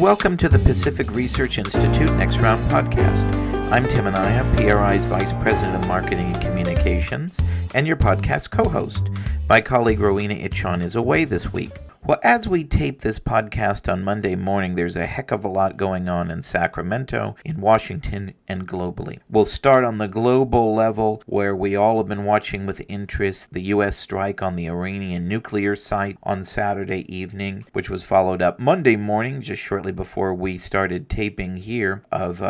Welcome to the Pacific Research Institute Next Round podcast. I'm Tim Anaya, PRI's Vice President of Marketing and Communications, and your podcast co-host. My colleague Rowena Itchon is away this week. Well, as we tape this podcast on Monday morning, there's a heck of a lot going on in Sacramento, in Washington, and globally. We'll start on the global level, where we all have been watching with interest the U.S. strike on the Iranian nuclear site on Saturday evening, which was followed up Monday morning, just shortly before we started taping here, of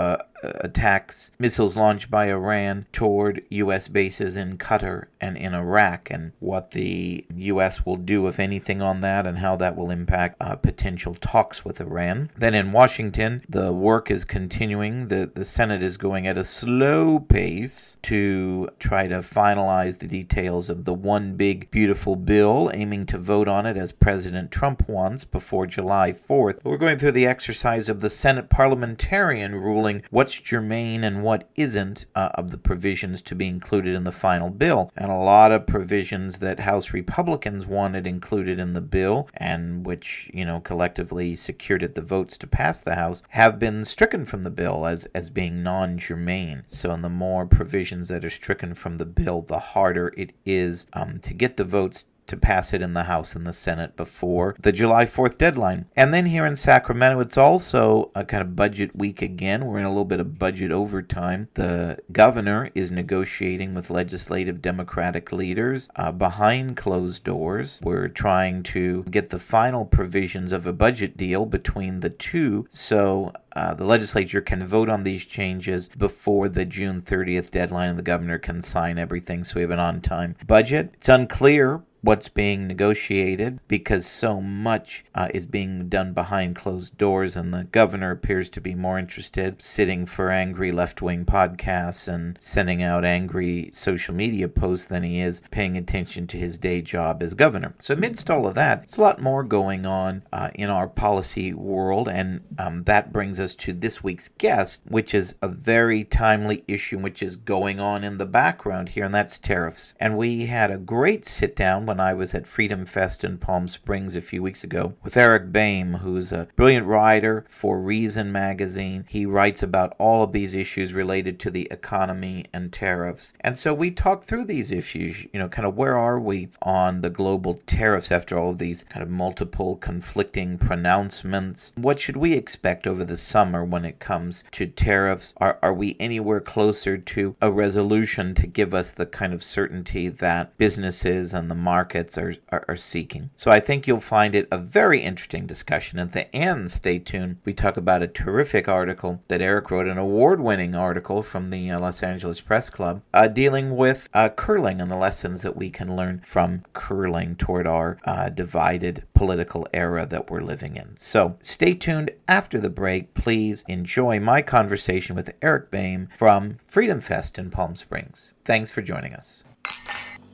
attacks, missiles launched by Iran toward U.S. bases in Qatar and in Iraq, and what the U.S. will do, if anything, on that, and how that will impact potential talks with Iran. Then in Washington, the work is continuing. The Senate is going at a slow pace to try to finalize the details of the one big, beautiful bill, aiming to vote on it as President Trump wants before July 4th. We're going through the exercise of the Senate parliamentarian ruling what's germane and what isn't of the provisions to be included in the final bill. And a lot of provisions that House Republicans wanted included in the bill, and which, collectively secured it the votes to pass the House, have been stricken from the bill as being non-germane. So the more provisions that are stricken from the bill, the harder it is to get the votes to pass it in the House and the Senate before the July 4th deadline. And then here in Sacramento, it's also a kind of budget week again. We're in a little bit of budget overtime. The governor is negotiating with legislative Democratic leaders behind closed doors. We're trying to get the final provisions of a budget deal between the two, so the legislature can vote on these changes before the June 30th deadline, and the governor can sign everything, so we have an on-time budget. It's unclear what's being negotiated because so much is being done behind closed doors, and the governor appears to be more interested sitting for angry left-wing podcasts and sending out angry social media posts than he is paying attention to his day job as governor. So amidst all of that, there's a lot more going on in our policy world, and that brings us to this week's guest, which is a very timely issue which is going on in the background here, and that's tariffs. And we had a great sit-down when I was at FreedomFest in Palm Springs a few weeks ago with Eric Boehm, who's a brilliant writer for Reason magazine. He writes about all of these issues related to the economy and tariffs. And so we talked through these issues, kind of where are we on the global tariffs after all of these kind of multiple conflicting pronouncements? What should we expect over the summer when it comes to tariffs? Are we anywhere closer to a resolution to give us the kind of certainty that businesses and the markets are seeking? So I think you'll find it a very interesting discussion. At the end, stay tuned. We talk about a terrific article that Eric wrote, an award-winning article from the Los Angeles Press Club, dealing with curling and the lessons that we can learn from curling toward our divided political era that we're living in. So stay tuned after the break. Please enjoy my conversation with Eric Boehm from FreedomFest in Palm Springs. Thanks for joining us.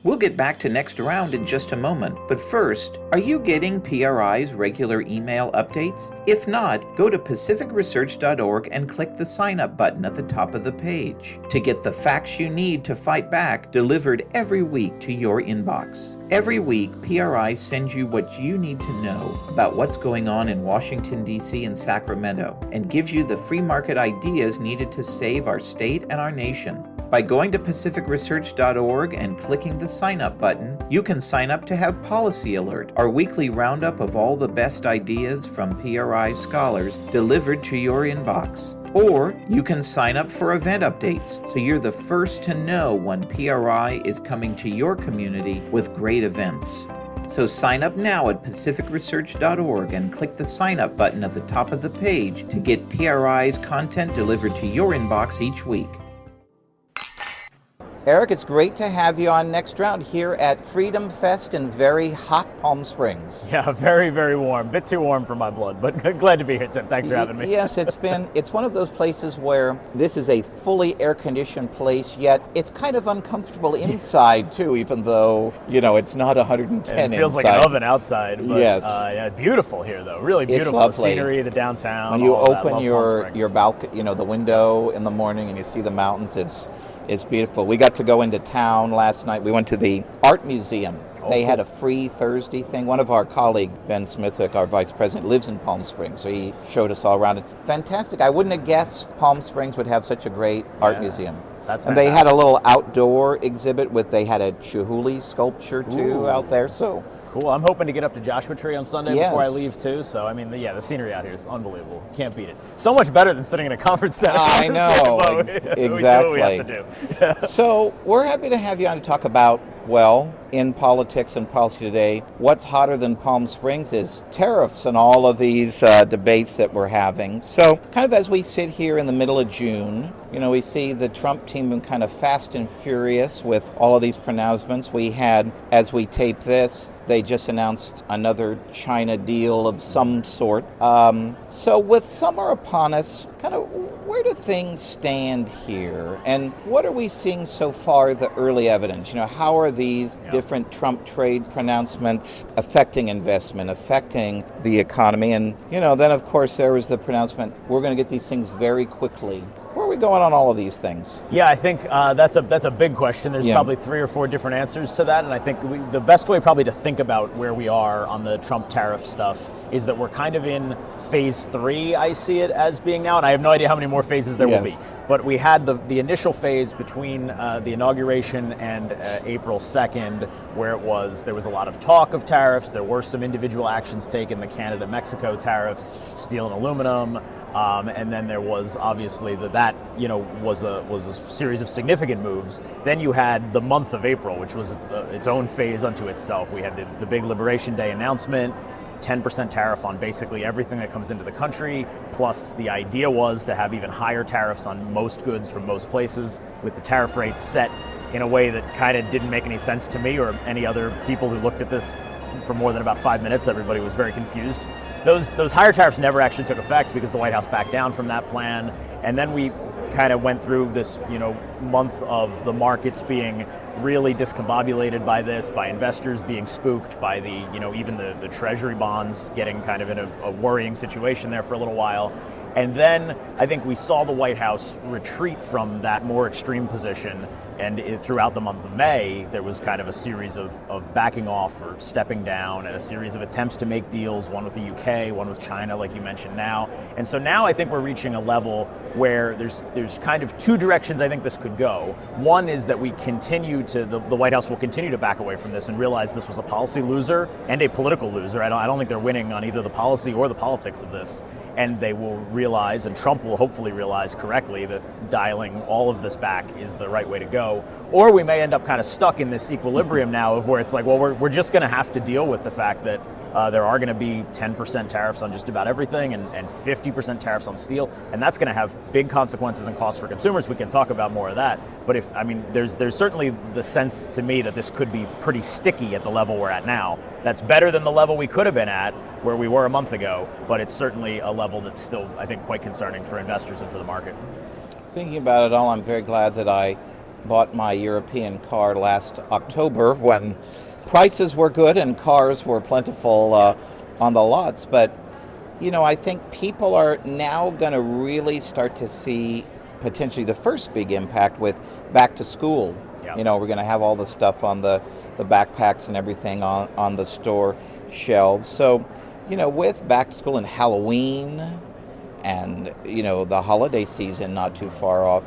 We'll get back to Next Round in just a moment, but first, are you getting PRI's regular email updates? If not, go to pacificresearch.org and click the sign up button at the top of the page to get the facts you need to fight back delivered every week to your inbox. Every week, PRI sends you what you need to know about what's going on in Washington, D.C. and Sacramento, and gives you the free market ideas needed to save our state and our nation. By going to pacificresearch.org and clicking the sign up button, you can sign up to have Policy Alert, our weekly roundup of all the best ideas from PRI scholars delivered to your inbox. Or you can sign up for event updates, so you're the first to know when PRI is coming to your community with great events. So sign up now at pacificresearch.org and click the sign up button at the top of the page to get PRI's content delivered to your inbox each week. Eric, it's great to have you on Next Round here at Freedom Fest in very hot Palm Springs. Yeah, very, very warm. A bit too warm for my blood, but glad to be here, Tim. Thanks for having me. Yes, it's one of those places where this is a fully air-conditioned place, yet it's kind of uncomfortable inside, too, even though, it's not 110 inside. It feels like an oven outside. But, yes. Yeah, beautiful here, though. Really beautiful. It's The lovely. Scenery, the downtown. When you open that. your balcony, the window in the morning and you see the mountains, it's beautiful. We got to go into town last night. We went to the art museum They had a free Thursday thing. One of our colleagues, Ben Smithwick, our vice president, lives in Palm Springs, so he showed us all around it. Fantastic. I wouldn't have guessed Palm Springs would have such a great art museum. That's and fantastic. They had a little outdoor exhibit they had a Chihuly sculpture too out there. So cool. I'm hoping to get up to Joshua Tree on Sunday before I leave too. So I mean, the scenery out here is unbelievable. Can't beat it. So much better than sitting in a conference center. I know. Exactly. We do what we have to do. So we're happy to have you on to talk about, well, in politics and policy today, what's hotter than Palm Springs is tariffs and all of these debates that we're having. So kind of as we sit here in the middle of June, we see the Trump team kind of fast and furious with all of these pronouncements. We had, as we tape this, they just announced another China deal of some sort. So with summer upon us, kind of where do things stand here? And what are we seeing so far, the early evidence? How are these different Trump trade pronouncements affecting investment, affecting the economy? And, then of course there was the pronouncement, we're going to get these things very quickly. Where are we going on all of these things? Yeah, I think that's a big question. There's probably 3 or 4 different answers to that, and I think the best way probably to think about where we are on the Trump tariff stuff is that we're kind of in phase 3, I see it as being now, and I have no idea how many more phases there will be. But we had the initial phase between the inauguration and April 2nd, where there was a lot of talk of tariffs. There were some individual actions taken, the Canada-Mexico tariffs, steel and aluminum, and then there was obviously that was a series of significant moves. Then you had the month of April, which was its own phase unto itself. We had the big Liberation Day announcement, 10% tariff on basically everything that comes into the country, plus the idea was to have even higher tariffs on most goods from most places, with the tariff rates set in a way that kind of didn't make any sense to me or any other people who looked at this for more than about 5 minutes. Everybody was very confused. Those higher tariffs never actually took effect because the White House backed down from that plan, and then we kind of went through this month of the markets being really discombobulated by this, by investors being spooked, by the even the treasury bonds getting kind of in a worrying situation there for a little while. And then I think we saw the White House retreat from that more extreme position, and throughout the month of May, there was kind of a series of backing off or stepping down, and a series of attempts to make deals, one with the UK, one with China, like you mentioned now. And so now I think we're reaching a level where there's kind of 2 directions I think this could go. One is that we continue to, the White House will continue to back away from this and realize this was a policy loser and a political loser. I don't think they're winning on either the policy or the politics of this. And they will realize, and Trump will hopefully realize correctly, that dialing all of this back is the right way to go. Or we may end up kind of stuck in this equilibrium now of where it's like, well, we're just going to have to deal with the fact that there are going to be 10% tariffs on just about everything and 50% tariffs on steel, and that's going to have big consequences and costs for consumers. We can talk about more of that, but there's certainly the sense to me that this could be pretty sticky at the level we're at now. That's better than the level we could have been at where we were a month ago, but it's certainly a level that's still, I think, quite concerning for investors and for the market. Thinking about it all, I'm very glad that I bought my European car last October when prices were good and cars were plentiful on the lots. But, I think people are now going to really start to see potentially the first big impact with back to school. Yeah. We're going to have all the stuff on the backpacks and everything on the store shelves. So, with back to school and Halloween and, the holiday season not too far off,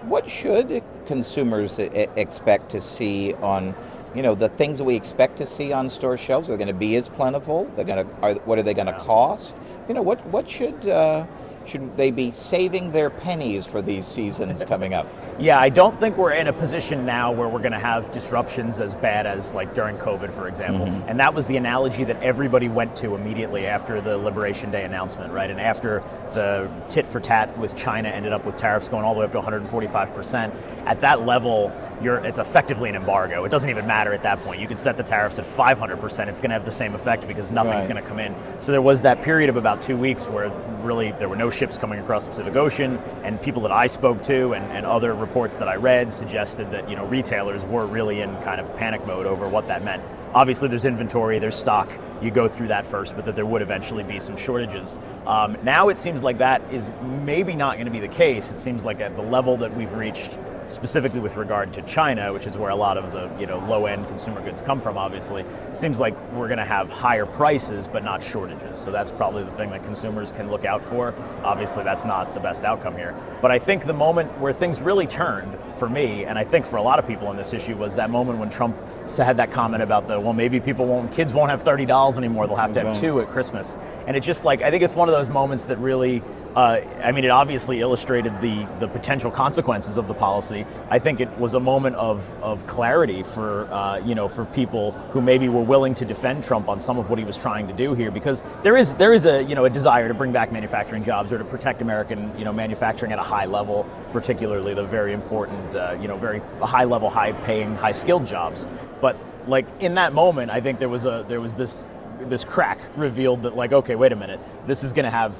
what should consumers expect to see on, the things that we expect to see on store shelves? Are they going to be as plentiful? What are they going to cost? What should they be saving their pennies for these seasons coming up? Yeah, I don't think we're in a position now where we're going to have disruptions as bad as like during COVID, for example. Mm-hmm. And that was the analogy that everybody went to immediately after the Liberation Day announcement, right? And after the tit for tat with China ended up with tariffs going all the way up to 145%. At that level, it's effectively an embargo. It doesn't even matter at that point. You can set the tariffs at 500%. It's going to have the same effect because nothing's going to come in. So there was that period of about 2 weeks where really there were no ships coming across the Pacific Ocean, and people that I spoke to and other reports that I read suggested that retailers were really in kind of panic mode over what that meant. Obviously, there's inventory, there's stock, you go through that first, but that there would eventually be some shortages. Now it seems like that is maybe not going to be the case. It seems like at the level that we've reached, specifically with regard to China, which is where a lot of the low-end consumer goods come from, obviously, it seems like we're going to have higher prices but not shortages. So that's probably the thing that consumers can look out for. Obviously, that's not the best outcome here. But I think the moment where things really turned for me, and I think for a lot of people on this issue, was that moment when Trump had that comment about maybe kids won't have $30 anymore, they'll have to have $2 at Christmas. And it's just like, I think it's one of those moments that really, it obviously illustrated the potential consequences of the policy. I think it was a moment of clarity for people who maybe were willing to defend Trump on some of what he was trying to do here, because there is a desire to bring back manufacturing jobs or to protect American manufacturing at a high level, particularly the very important very high level, high paying, high skilled jobs. But like in that moment, I think there was this crack revealed that, like, okay, wait a minute, this is going to have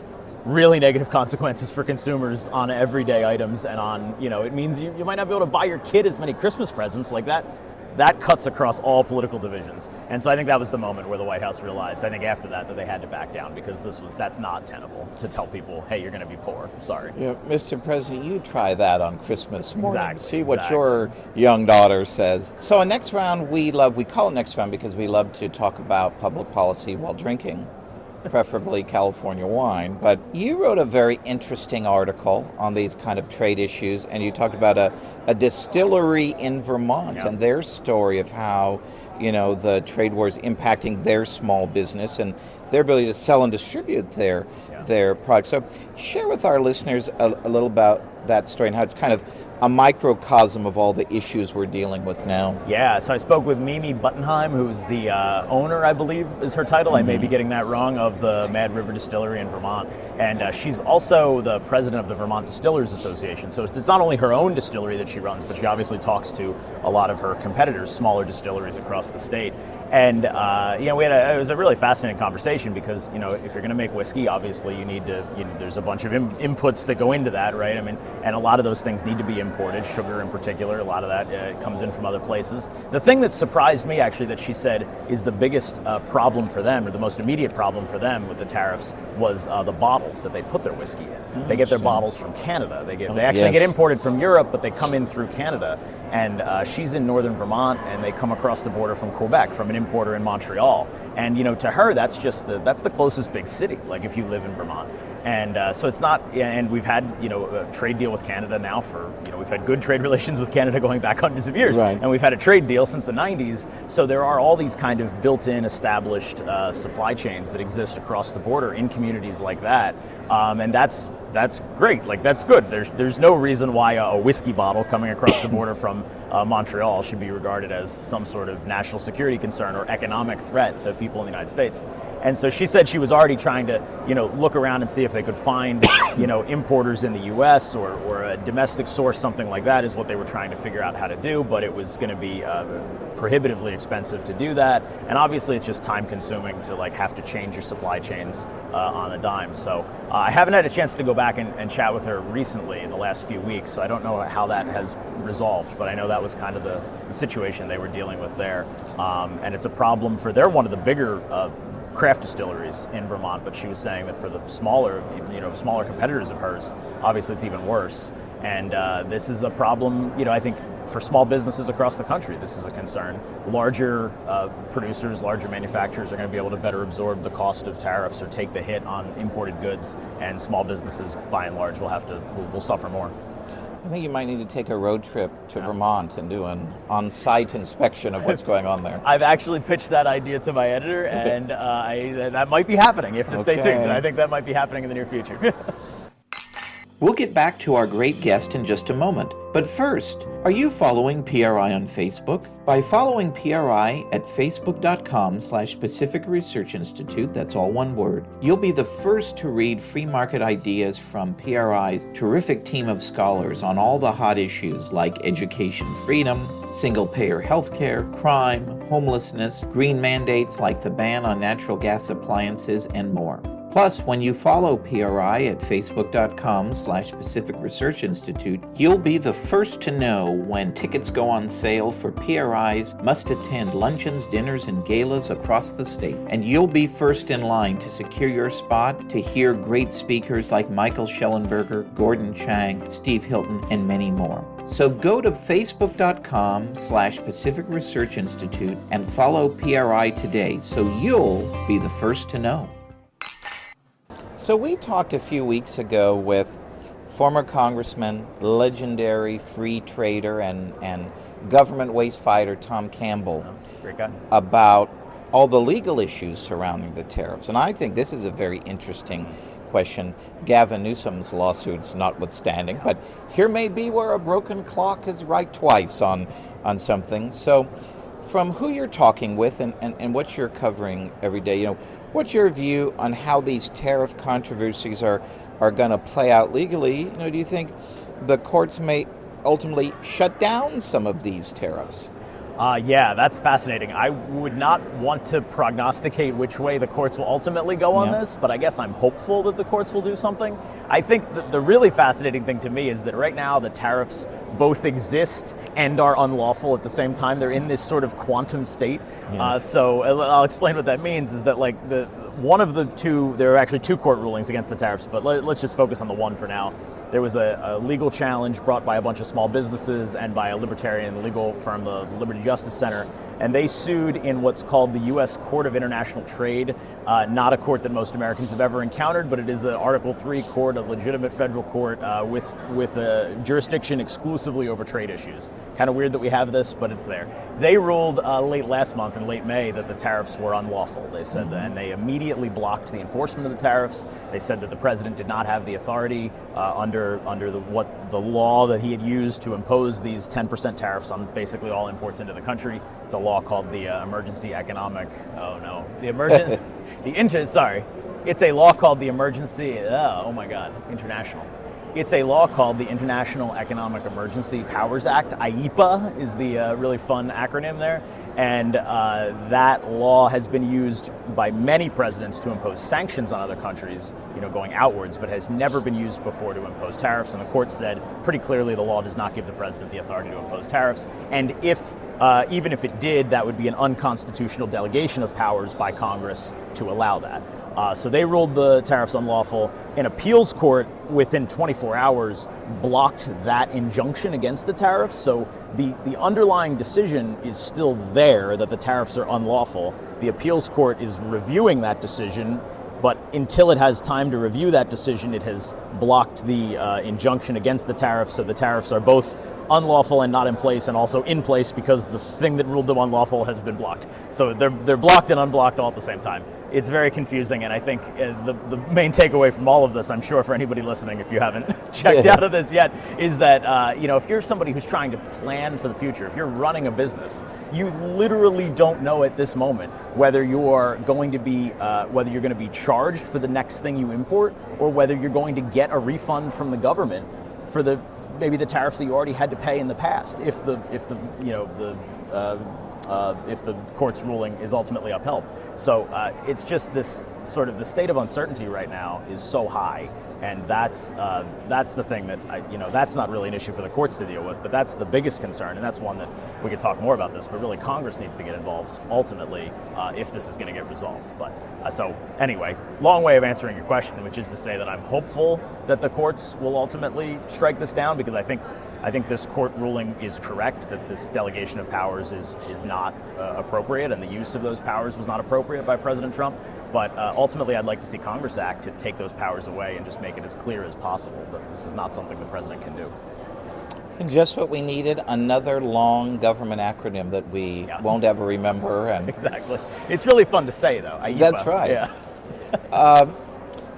really negative consequences for consumers on everyday items, and on, it means you might not be able to buy your kid as many Christmas presents. Like that cuts across all political divisions. And so I think that was the moment where the White House realized, I think after that they had to back down, because that's not tenable to tell people, hey, you're going to be poor. Sorry. Yeah, Mr. President, you try that on Christmas morning. Exactly. See what your young daughter says. So in next round, we call it next round because we love to talk about public policy while drinking, preferably California wine. But you wrote a very interesting article on these kind of trade issues, and you talked about a distillery in Vermont and their story of how, the trade wars impacting their small business and their ability to sell and distribute their products. So share with our listeners a little about that story and how it's kind of a microcosm of all the issues we're dealing with now. Yeah, so I spoke with Mimi Buttenheim, who's the owner, I believe is her title, I may be getting that wrong, of the Mad River Distillery in Vermont. And she's also the president of the Vermont Distillers Association. So it's not only her own distillery that she runs, but she obviously talks to a lot of her competitors, smaller distilleries across the state. And it was a really fascinating conversation, because if you're going to make whiskey, obviously you need to, there's a bunch of inputs that go into that, right? And a lot of those things need to be imported, sugar in particular. A lot of that comes in from other places. The thing that surprised me, actually, that she said is the biggest problem for them, or the most immediate problem for them with the tariffs, was the bottles that they put their whiskey in. They get their bottles from Canada. They actually get imported from Europe, but they come in through Canada. And she's in northern Vermont, and they come across the border from Quebec, from an importer in Montreal. And to her, that's the closest big city, like if you live in Vermont. And so it's not, and we've had, a trade deal with Canada now for, we've had good trade relations with Canada going back hundreds of years. Right. And we've had a trade deal since the 90s. So there are all these kind of built-in, established supply chains that exist across the border in communities like that. And that's great. Like, that's good. There's no reason why a whiskey bottle coming across the border from Montreal should be regarded as some sort of national security concern or economic threat to people in the United States. And so she said she was already trying to, look around and see if they could find, importers in the U.S. or a domestic source, something like that is what they were trying to figure out how to do. But it was going to be prohibitively expensive to do that. And obviously it's just time consuming to have to change your supply chains on a dime. So I haven't had a chance to go back and chat with her recently in the last few weeks. So I don't know how that has resolved, but I know that was kind of the situation they were dealing with there. And it's a problem they're one of the bigger craft distilleries in Vermont, but she was saying that for the smaller competitors of hers, obviously it's even worse. And this is a problem, I think for small businesses across the country, this is a concern. Larger producers, larger manufacturers are going to be able to better absorb the cost of tariffs or take the hit on imported goods, and small businesses, by and large, will suffer more. I think you might need to take a road trip to Vermont and do an on-site inspection of what's going on there. I've actually pitched that idea to my editor, and that might be happening. You have to stay tuned. I think that might be happening in the near future. We'll get back to our great guest in just a moment. But first, are you following PRI on Facebook? By following PRI at facebook.com/Pacific Research Institute, that's all one word, you'll be the first to read free market ideas from PRI's terrific team of scholars on all the hot issues like education freedom, single-payer healthcare, crime, homelessness, green mandates like the ban on natural gas appliances, and more. Plus, when you follow PRI at facebook.com/Pacific Research Institute, you'll be the first to know when tickets go on sale for PRI's must-attend luncheons, dinners, and galas across the state. And you'll be first in line to secure your spot to hear great speakers like Michael Schellenberger, Gordon Chang, Steve Hilton, and many more. So go to facebook.com/Pacific Research Institute and follow PRI today so you'll be the first to know. So we talked a few weeks ago with former Congressman, legendary free trader and government waste fighter Tom Campbell Great guy. about all the legal issues surrounding the tariffs. And I think this is a very interesting question, Gavin Newsom's lawsuits notwithstanding. But here may be where a broken clock is right twice on something. So from who you're talking with and what you're covering every day, what's your view on how these tariff controversies are going to play out legally? Do you think the courts may ultimately shut down some of these tariffs? Yeah, that's fascinating. I would not want to prognosticate which way the courts will ultimately go on this, but I guess I'm hopeful that the courts will do something. I think that the really fascinating thing to me is that right now the tariffs both exist and are unlawful at the same time. They're in this sort of quantum state. Yes. So I'll explain what that means is that one of the two, there are actually two court rulings against the tariffs, but let's just focus on the one for now. There was a legal challenge brought by a bunch of small businesses and by a libertarian legal firm, the Liberty Justice Center, and they sued in what's called the U.S. Court of International Trade, not a court that most Americans have ever encountered, but it is an Article III court, a legitimate federal court with a jurisdiction exclusively over trade issues. Kind of weird that we have this, but it's there. They ruled late last month, in late May, that the tariffs were unlawful. They said that, and they immediately blocked the enforcement of the tariffs. They said that the president did not have the authority under the law that he had used to impose these 10% tariffs on basically all imports into the country. It's a law called the Emergency Economic. Oh no, It's a law called the Emergency. Oh my God, International. It's a law called the International Economic Emergency Powers Act. IEPA is the really fun acronym there. And that law has been used by many presidents to impose sanctions on other countries, going outwards, but has never been used before to impose tariffs. And the court said pretty clearly the law does not give the president the authority to impose tariffs. And even if it did, that would be an unconstitutional delegation of powers by Congress to allow that. So they ruled the tariffs unlawful. An appeals court within 24 hours blocked that injunction against the tariffs. So the underlying decision is still there that the tariffs are unlawful. The appeals court is reviewing that decision, but until it has time to review that decision, it has blocked the injunction against the tariffs. So the tariffs are both unlawful and not in place, and also in place because the thing that ruled them unlawful has been blocked. So they're blocked and unblocked all at the same time. It's very confusing, and I think the main takeaway from all of this, I'm sure for anybody listening, if you haven't checked out of this yet, is that if you're somebody who's trying to plan for the future, if you're running a business, you literally don't know at this moment whether you're going to be charged for the next thing you import, or whether you're going to get a refund from the government for maybe the tariffs that you already had to pay in the past if the court's ruling is ultimately upheld. So it's just this sort of the state of uncertainty right now is so high, and that's the thing that that's not really an issue for the courts to deal with, but that's the biggest concern, and that's one that we could talk more about this. But really, Congress needs to get involved ultimately if this is going to get resolved. But so anyway, long way of answering your question, which is to say that I'm hopeful that the courts will ultimately strike this down, because I think this court ruling is correct, that this delegation of powers is not appropriate, and the use of those powers was not appropriate by President Trump. But ultimately, I'd like to see Congress act to take those powers away and just make it as clear as possible that this is not something the president can do. And just what we needed, another long government acronym that we won't ever remember. And exactly. It's really fun to say, though. IEPA. That's right. Yeah.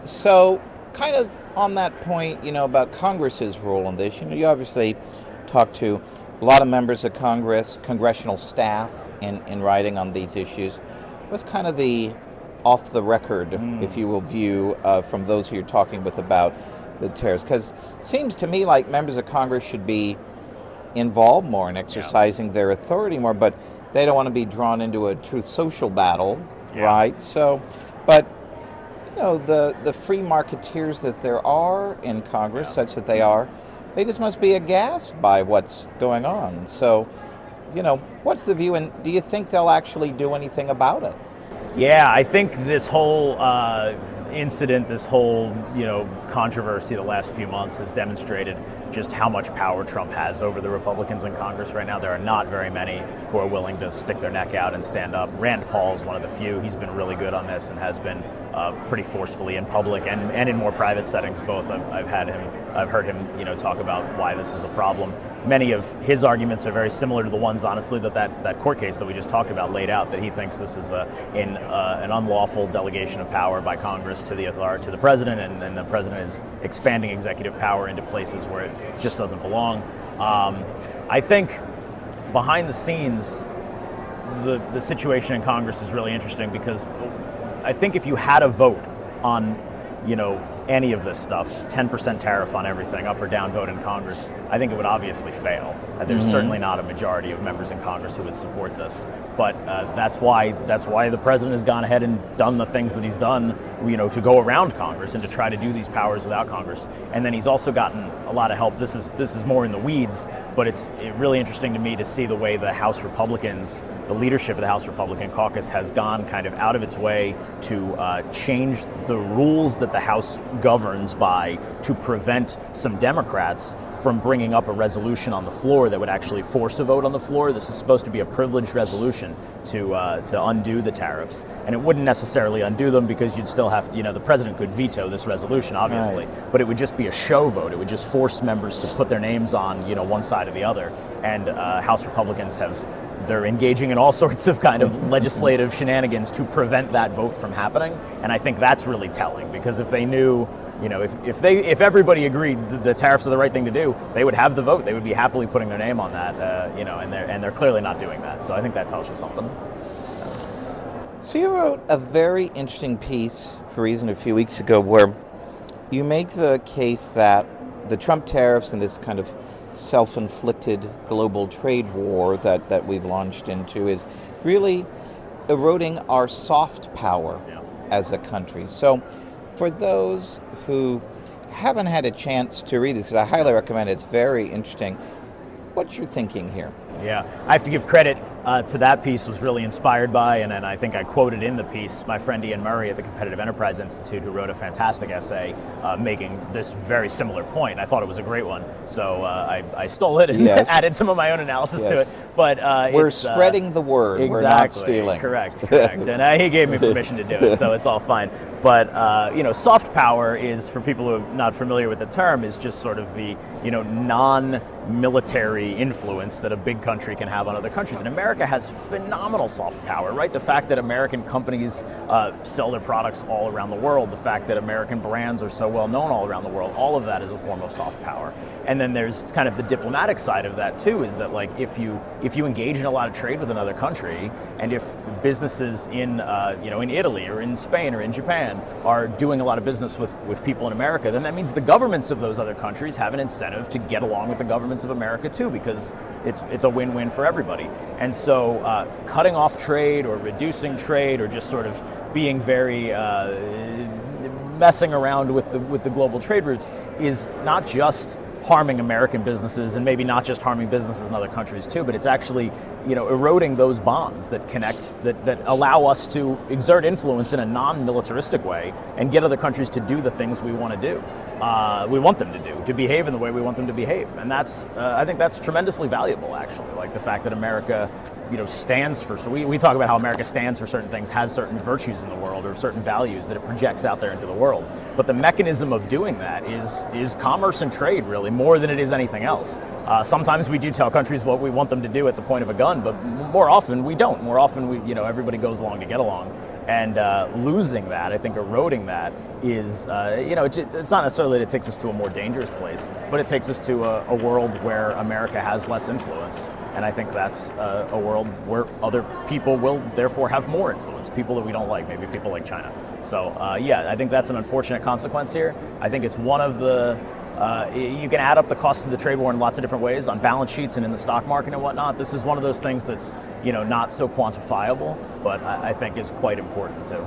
So kind of on that point, about Congress's role in this, you obviously talked to a lot of members of Congress, congressional staff in writing on these issues. What's kind of the off-the-record, if you will, view from those who you're talking with about the tariffs? Because it seems to me like members of Congress should be involved more in exercising their authority more, but they don't want to be drawn into a true social battle, right? So, but the free marketeers that there are in Congress, such that they are, they just must be aghast by what's going on. So, what's the view, and do you think they'll actually do anything about it? Yeah, I think this whole incident, this whole controversy the last few months has demonstrated just how much power Trump has over the Republicans in Congress right now. There are not very many who are willing to stick their neck out and stand up. Rand Paul is one of the few. He's been really good on this and has been pretty forcefully in public and in more private settings both. I've heard him talk about why this is a problem. Many of his arguments are very similar to the ones, honestly, that court case that we just talked about laid out, that he thinks this is an unlawful delegation of power by Congress to the president, and the president is expanding executive power into places where it just doesn't belong. I think behind the scenes, the situation in Congress is really interesting, because I think if you had a vote on any of this stuff, 10% tariff on everything, up or down vote in Congress, I think it would obviously fail. There's certainly not a majority of members in Congress who would support this. But that's why the president has gone ahead and done the things that he's done, to go around Congress and to try to do these powers without Congress. And then he's also gotten a lot of help. This is more in the weeds, but it's really interesting to me to see the way the House Republicans, the leadership of the House Republican caucus, has gone kind of out of its way to change the rules that the House governs by to prevent some Democrats from bringing up a resolution on the floor that would actually force a vote on the floor. This is supposed to be a privileged resolution to undo the tariffs, and it wouldn't necessarily undo them, because you'd still have, the president could veto this resolution, obviously, right, but it would just be a show vote. It would just force members to put their names on, one side or the other. And House Republicans they're engaging in all sorts of kind of legislative shenanigans to prevent that vote from happening. And I think that's really telling, because if they knew, if everybody agreed the tariffs are the right thing to do, they would have the vote. They would be happily putting their name on that, and they're clearly not doing that. So I think that tells you something. So you wrote a very interesting piece for Reason a few weeks ago, where you make the case that the Trump tariffs and this kind of self-inflicted global trade war that we've launched into is really eroding our soft power as a country. So for those who haven't had a chance to read this, because I highly recommend it, it's very interesting, what's your thinking here? Yeah, I have to give credit to that piece. Was really inspired by, and I think I quoted in the piece, my friend Ian Murray at the Competitive Enterprise Institute, who wrote a fantastic essay making this very similar point. I thought it was a great one, so I stole it and added some of my own analysis to it. But we're spreading the word, exactly, we're not stealing. Correct. And he gave me permission to do it, so it's all fine. But soft power is, for people who are not familiar with the term, is just sort of the non-military influence that a big country can have on other countries. And America has phenomenal soft power, right? The fact that American companies sell their products all around the world, the fact that American brands are so well known all around the world, all of that is a form of soft power. And then there's kind of the diplomatic side of that too, is that like if you engage in a lot of trade with another country, and if businesses in in Italy or in Spain or in Japan are doing a lot of business with people in America, then that means the governments of those other countries have an incentive to get along with the governments of America too, because it's a win-win for everybody. And so cutting off trade or reducing trade or just sort of being very messing around with the global trade routes is not just harming American businesses, and maybe not just harming businesses in other countries too, but it's actually eroding those bonds that connect, that allow us to exert influence in a non-militaristic way and get other countries to do the things we want to do. We want them to behave in the way we want them to behave. And that's, I think that's tremendously valuable, actually. Like the fact that America, stands for, so we talk about how America stands for certain things, has certain virtues in the world or certain values that it projects out there into the world. But the mechanism of doing that is commerce and trade, really, more than it is anything else. Sometimes we do tell countries what we want them to do at the point of a gun, but more often we don't. More often everybody goes along to get along. And losing that, I think eroding that is, it's not necessarily that it takes us to a more dangerous place, but it takes us to a world where America has less influence. And I think that's a world where other people will therefore have more influence, people that we don't like, maybe people like China. So I think that's an unfortunate consequence here. I think it's one of the, you can add up the cost of the trade war in lots of different ways on balance sheets and in the stock market and whatnot. This is one of those things that's, not so quantifiable, but I think is quite important too.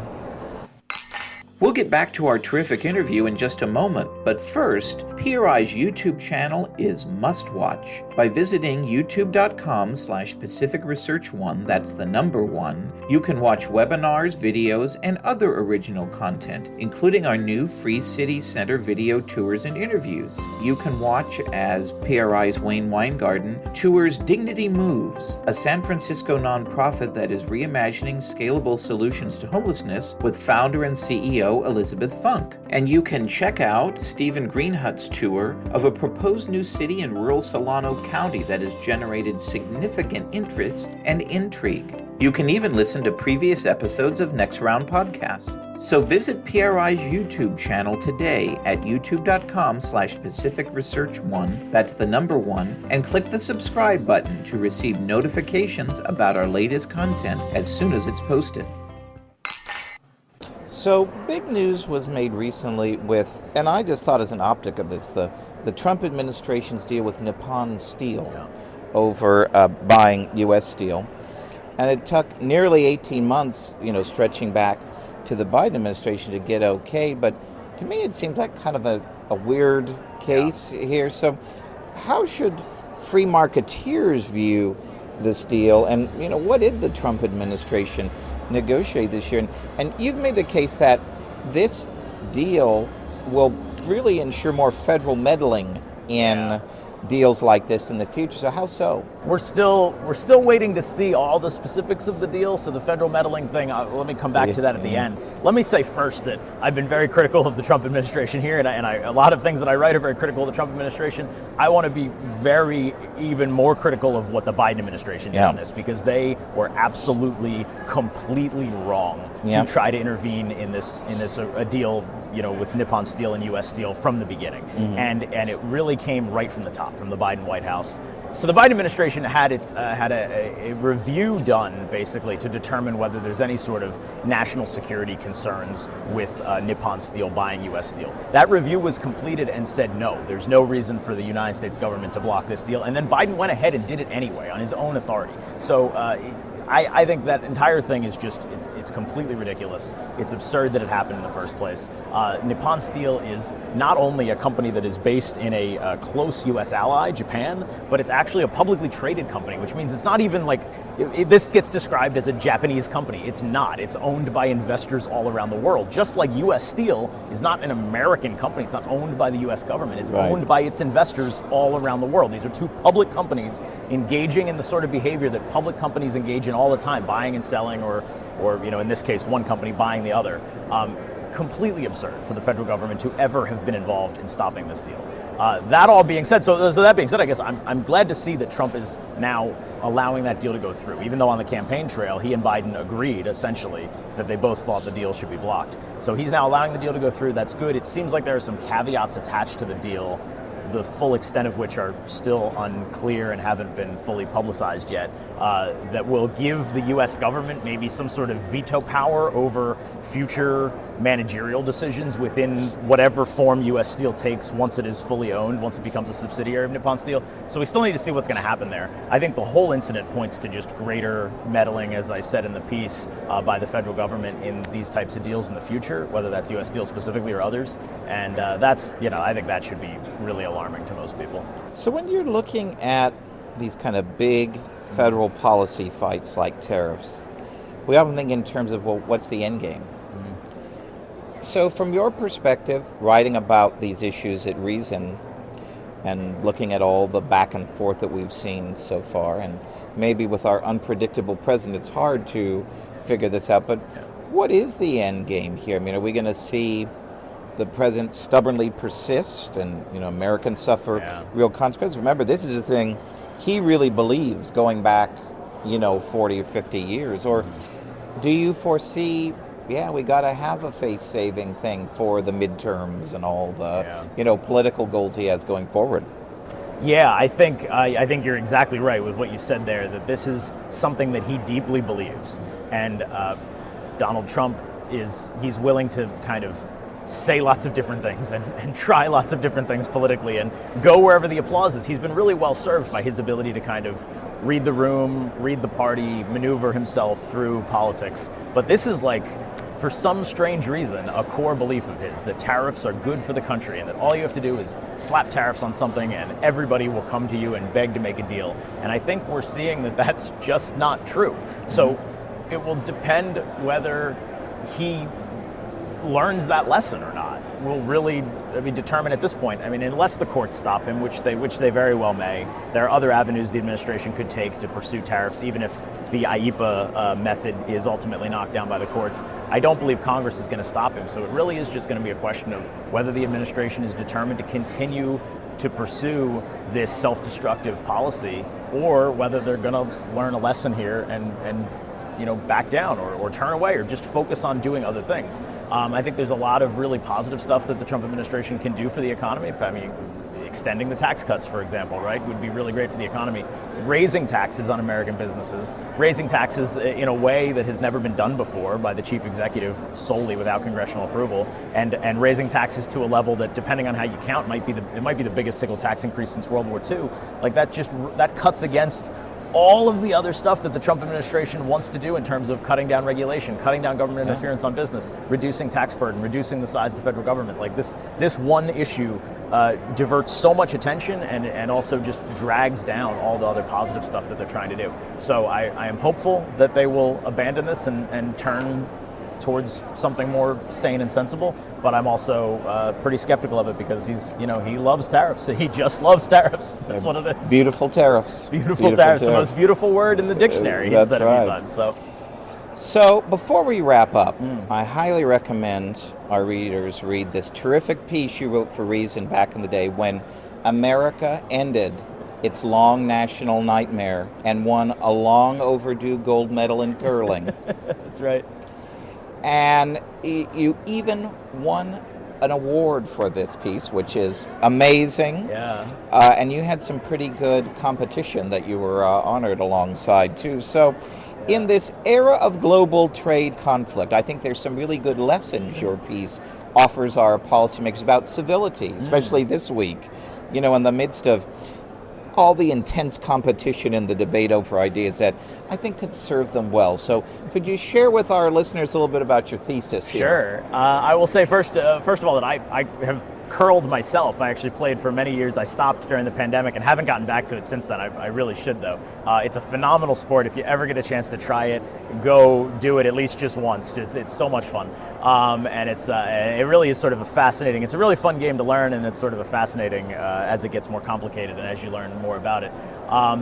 We'll get back to our terrific interview in just a moment, but first, PRI's YouTube channel is must watch. By visiting youtube.com/Pacific Research 1, that's the number 1, you can watch webinars, videos, and other original content, including our new Free City Center video tours and interviews. You can watch as PRI's Wayne Weingarten tours Dignity Moves, a San Francisco nonprofit that is reimagining scalable solutions to homelessness with founder and CEO Elizabeth Funk. And you can check out Stephen Greenhut's tour of a proposed new city in rural Solano County that has generated significant interest and intrigue. You can even listen to previous episodes of Next Round Podcast. So visit PRI's YouTube channel today at youtube.com/Pacific Research 1, that's the number 1, and click the subscribe button to receive notifications about our latest content as soon as it's posted. So big news was made recently with, and I just thought as an optic of this, the Trump administration's deal with Nippon Steel over buying U.S. steel. And it took nearly 18 months, stretching back to the Biden administration to get okay. But to me, it seems like kind of a weird case here. So how should free marketeers view this deal? And, what did the Trump administration negotiate this year? And you've made the case that this deal will really ensure more federal meddling in deals like this in the future. So how so? We're still waiting to see all the specifics of the deal. So the federal meddling thing, let me come back to that at the end. Let me say first that I've been very critical of the Trump administration here, and a lot of things that I write are very critical of the Trump administration. I want to be even more critical of what the Biden administration did on this, because they were absolutely, completely wrong to try to intervene in this a deal, with Nippon Steel and U.S. Steel from the beginning, and it really came right from the top, from the Biden White House. So the Biden administration had a review done, basically, to determine whether there's any sort of national security concerns with Nippon Steel buying U.S. Steel. That review was completed and said no, there's no reason for the United States government to block this deal. And then Biden went ahead and did it anyway on his own authority. So I think that entire thing is just, it's completely ridiculous. It's absurd that it happened in the first place. Nippon Steel is not only a company that is based in a close U.S. ally, Japan, but it's actually a publicly traded company, which means it's not even like, this gets described as a Japanese company. It's not. It's owned by investors all around the world. Just like U.S. Steel is not an American company. It's not owned by the U.S. government. It's owned by its investors all around the world. These are two public companies engaging in the sort of behavior that public companies engage in all the time, buying and selling, or in this case, one company buying the other. Completely absurd for the federal government to ever have been involved in stopping this deal. That all being said, so that being said, I guess I'm glad to see that Trump is now allowing that deal to go through, even though on the campaign trail he and Biden agreed essentially that they both thought the deal should be blocked. So he's now allowing the deal to go through. That's good. It seems like there are some caveats attached to the deal, the full extent of which are still unclear and haven't been fully publicized yet, that will give the U.S. government maybe some sort of veto power over future managerial decisions within whatever form U.S. Steel takes once it is fully owned, once it becomes a subsidiary of Nippon Steel. So we still need to see what's going to happen there. I think the whole incident points to just greater meddling, as I said in the piece, by the federal government in these types of deals in the future, whether that's U.S. Steel specifically or others. And that's, I think that should be really alarming to most people. So when you're looking at these kind of big federal policy fights like tariffs, we often think in terms of, well, what's the end game? So from your perspective, writing about these issues at Reason and looking at all the back and forth that we've seen so far, and maybe with our unpredictable president, it's hard to figure this out, but what is the end game here? I mean, are we going to see the president stubbornly persist and, Americans suffer real consequences? Remember, this is the thing he really believes going back, 40 or 50 years. Or do you foresee, we got to have a face-saving thing for the midterms and all the, political goals he has going forward? Yeah, I think you're exactly right with what you said there, that this is something that he deeply believes. And Donald Trump he's willing to kind of say lots of different things and try lots of different things politically and go wherever the applause is. He's been really well served by his ability to kind of read the room, read the party, maneuver himself through politics. But this is like for some strange reason, a core belief of his that tariffs are good for the country and that all you have to do is slap tariffs on something and everybody will come to you and beg to make a deal. And I think we're seeing that that's just not true. So it will depend whether he learns that lesson or not. Will really determine at this point. I mean, unless the courts stop him, which they very well may, there are other avenues the administration could take to pursue tariffs, even if the IEEPA method is ultimately knocked down by the courts. I don't believe Congress is going to stop him. So it really is just going to be a question of whether the administration is determined to continue to pursue this self-destructive policy, or whether they're going to learn a lesson here and back down or turn away or just focus on doing other things. I think there's a lot of really positive stuff that the Trump administration can do for the economy. I mean, extending the tax cuts, for example, right, would be really great for the economy. Raising taxes on American businesses, raising taxes in a way that has never been done before by the chief executive solely without congressional approval, and raising taxes to a level that, depending on how you count, might be the biggest single tax increase since World War II. Like that cuts against all of the other stuff that the Trump administration wants to do in terms of cutting down regulation, cutting down government interference on business, reducing tax burden, reducing the size of the federal government. Like this one issue diverts so much attention and also just drags down all the other positive stuff that they're trying to do. So I am hopeful that they will abandon this and turn towards something more sane and sensible, but I'm also pretty skeptical of it because he loves tariffs. He just loves tariffs. That's what it is. Beautiful tariffs. Beautiful tariffs. The most beautiful word in the dictionary. That's said right. A few times, So before we wrap up, I highly recommend our readers read this terrific piece you wrote for Reason back in the day when America ended its long national nightmare and won a long overdue gold medal in curling. That's right. And you even won an award for this piece, which is amazing. Yeah. And you had some pretty good competition that you were honored alongside too. So in this era of global trade conflict, I think there's some really good lessons your piece offers our policymakers about civility, especially this week, in the midst of all the intense competition in the debate over ideas that I think could serve them well. So could you share with our listeners a little bit about your thesis here? Sure. I will say first of all that I have curled myself. I actually played for many years. I stopped during the pandemic and haven't gotten back to it since then. I really should, though. It's a phenomenal sport. If you ever get a chance to try it, go do it at least just once. It's so much fun. And it really is sort of it's a really fun game to learn, and it's sort of a fascinating as it gets more complicated and as you learn more about it.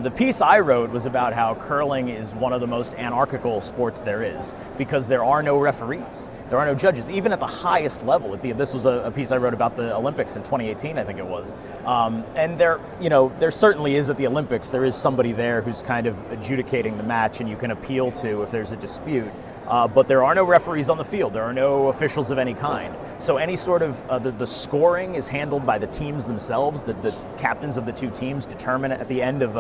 The piece I wrote was about how curling is one of the most anarchical sports there is because there are no referees, there are no judges, even at the highest level. This was a piece I wrote about the Olympics in 2018, I think it was. And there certainly is at the Olympics, there is somebody there who's kind of adjudicating the match and you can appeal to if there's a dispute. But there are no referees on the field. There are no officials of any kind. So any sort of the scoring is handled by the teams themselves. The captains of the two teams determine at the end of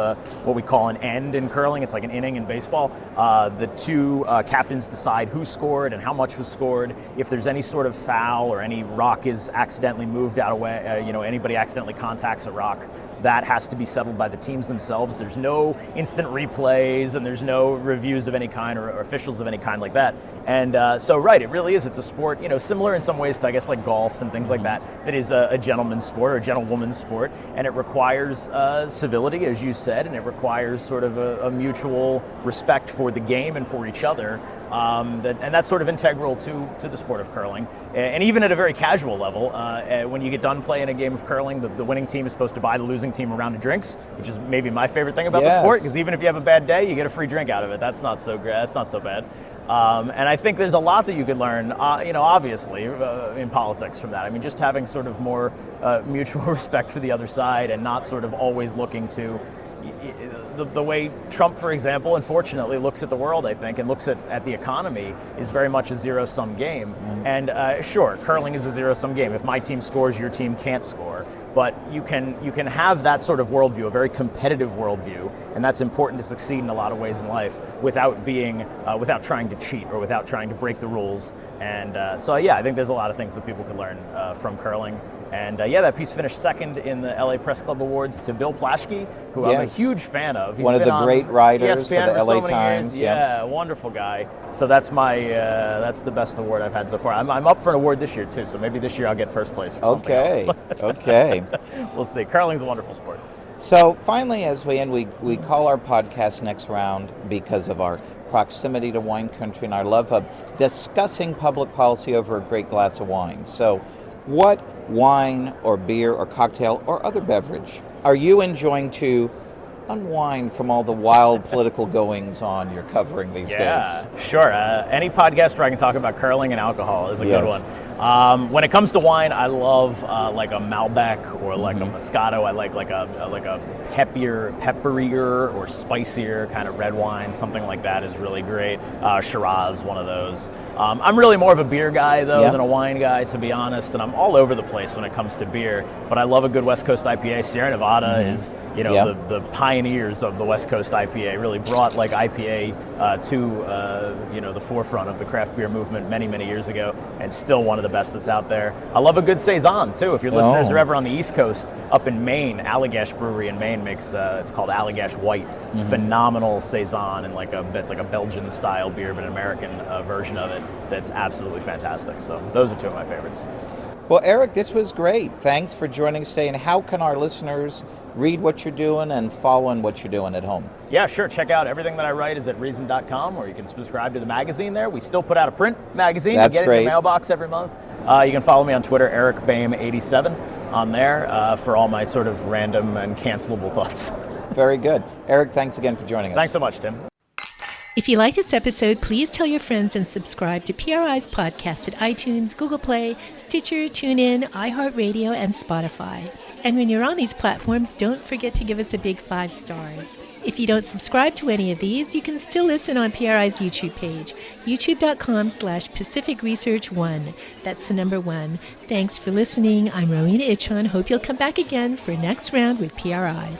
what we call an end in curling. It's like an inning in baseball. The two captains decide who scored and how much was scored. If there's any sort of foul or any rock is accidentally moved out of way, anybody accidentally contacts a rock, that has to be settled by the teams themselves. There's no instant replays and there's no reviews of any kind or officials of any kind like that. And it really is. It's a sport, similar in some ways to, I guess, like golf and things like that is a gentleman's sport or a gentlewoman's sport. And it requires civility, as you said, and it requires sort of a mutual respect for the game and for each other. And that's sort of integral to the sport of curling. And even at a very casual level, when you get done playing a game of curling, the winning team is supposed to buy the losing team a round of drinks, which is maybe my favorite thing about the sport, because even if you have a bad day, you get a free drink out of it. That's not so great. That's not so bad. And I think there's a lot that you could learn, obviously, in politics from that. I mean, just having sort of more mutual respect for the other side and not sort of always looking to the way Trump, for example, unfortunately looks at the world, I think, and looks at the economy is very much a zero-sum game. And sure, curling is a zero-sum game. If my team scores, your team can't score. But you can have that sort of worldview, a very competitive worldview, and that's important to succeed in a lot of ways in life without trying to cheat or without trying to break the rules. And I think there's a lot of things that people can learn from curling. And that piece finished second in the LA Press Club Awards to Bill Plaschke, who I'm a huge fan of. He's one of been the on great writers ESPN for the so LA many Times. Years. Yeah, wonderful guy. So that's that's the best award I've had so far. I'm up for an award this year too, so maybe this year I'll get first place for something else. Okay. We'll see. Curling's a wonderful sport. So finally, as we end, we call our podcast Next Round because of our proximity to wine country and our love of discussing public policy over a great glass of wine. So what wine or beer or cocktail or other beverage are you enjoying to unwind from all the wild political goings on you're covering these days? Yeah, sure. Any podcast where I can talk about curling and alcohol is a good one. When it comes to wine, I love like a Malbec or like a Moscato. I like a pepperier or spicier kind of red wine. Something like that is really great. Shiraz, one of those. I'm really more of a beer guy though than a wine guy, to be honest, and I'm all over the place when it comes to beer. But I love a good West Coast IPA. Sierra Nevada is, the pioneers of the West Coast IPA. Really brought like IPA to the forefront of the craft beer movement many years ago, and still one of the best that's out there. I love a good saison too. If your listeners are ever on the East Coast, up in Maine, Allagash Brewery in Maine makes it's called Allagash White. Phenomenal saison, and it's like a Belgian style beer, but an American version of it. That's absolutely fantastic. So those are two of my favorites. Well, Eric, this was great. Thanks for joining us today. And how can our listeners read what you're doing and follow in what you're doing at home? Yeah, sure. Check out everything that I write is at reason.com, or you can subscribe to the magazine there. We still put out a print magazine. That's you get great. it in your mailbox every month. You can follow me on Twitter, Eric Boehm 87 on there for all my sort of random and cancelable thoughts. Very good. Eric, thanks again for joining us. Thanks so much, Tim. If you like this episode, please tell your friends and subscribe to PRI's podcast at iTunes, Google Play, Stitcher, TuneIn, iHeartRadio, and Spotify. And when you're on these platforms, don't forget to give us a big 5 stars. If you don't subscribe to any of these, you can still listen on PRI's YouTube page, youtube.com/Pacific Research 1. That's the number 1. Thanks for listening. I'm Rowena Ichon. Hope you'll come back again for Next Round with PRI.